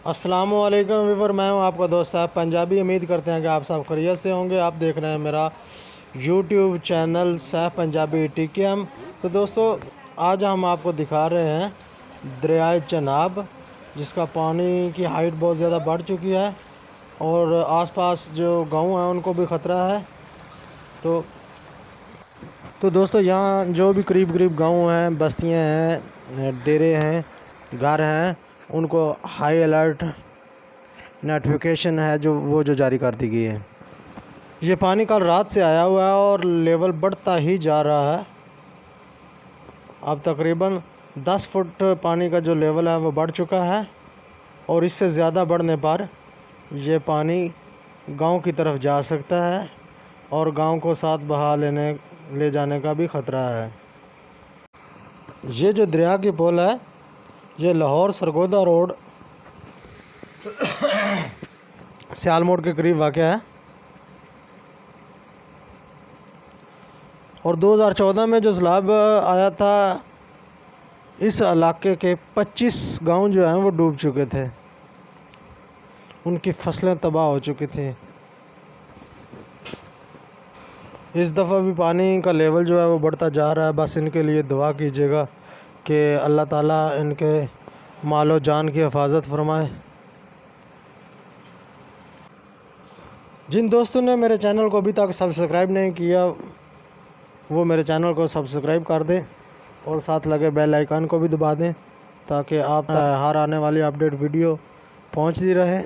अस्सलामुअलैकुम वीवर, मैं हूं आपका दोस्त साहब पंजाबी। उम्मीद करते हैं कि आप सब खैरियत से होंगे। आप देख रहे हैं मेरा YouTube channel Saif Punjabi TKM. तो दोस्तों, आज हम आपको दिखा रहे हैं दरियाए चनाब, जिसका पानी की हाइट बहुत ज़्यादा बढ़ चुकी है और आसपास जो गांव हैं उनको भी ख़तरा है। तो दोस्तों, यहाँ जो भी करीब करीब गांव हैं, बस्तियाँ हैं, डेरे हैं, घर हैं, उनको हाई अलर्ट नोटिफिकेशन है जो जारी कर दी गई है। ये पानी कल रात से आया हुआ है और लेवल बढ़ता ही जा रहा है। अब तकरीबन 10 फुट पानी का जो लेवल है वो बढ़ चुका है और इससे ज़्यादा बढ़ने पर ये पानी गांव की तरफ जा सकता है और गांव को साथ बहा ले जाने का भी ख़तरा है। ये जो दरिया की पुल है, ये लाहौर सरगोदा रोड सियाल मोड़ के करीब वाक़ है और 2014 में जो सैलाब आया था, इस इलाके के 25 गांव जो हैं वो डूब चुके थे, उनकी फसलें तबाह हो चुकी थी। इस दफ़ा भी पानी का लेवल जो है वो बढ़ता जा रहा है। बस इनके लिए दुआ कीजिएगा कि अल्लाह ताला इनके मालो जान की हिफाजत फरमाए। जिन दोस्तों ने मेरे चैनल को अभी तक सब्सक्राइब नहीं किया, वो मेरे चैनल को सब्सक्राइब कर दें और साथ लगे बेल आइकन को भी दबा दें ताकि आप हर आने वाली अपडेट वीडियो पहुंचती रहे।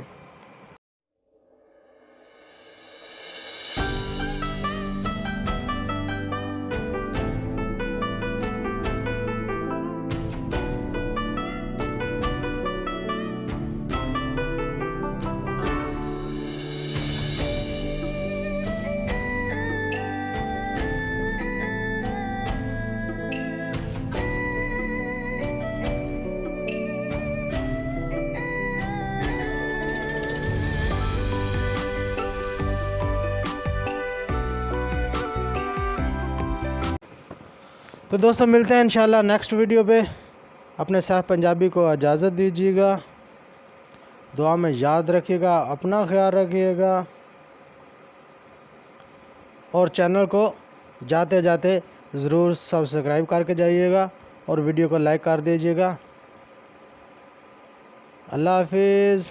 तो दोस्तों, मिलते हैं इंशाल्लाह नेक्स्ट वीडियो पे। अपने सैफ पंजाबी को इजाज़त दीजिएगा। दुआ में याद रखिएगा, अपना ख्याल रखिएगा और चैनल को जाते जाते ज़रूर सब्सक्राइब करके जाइएगा और वीडियो को लाइक कर दीजिएगा। अल्लाह हाफिज़।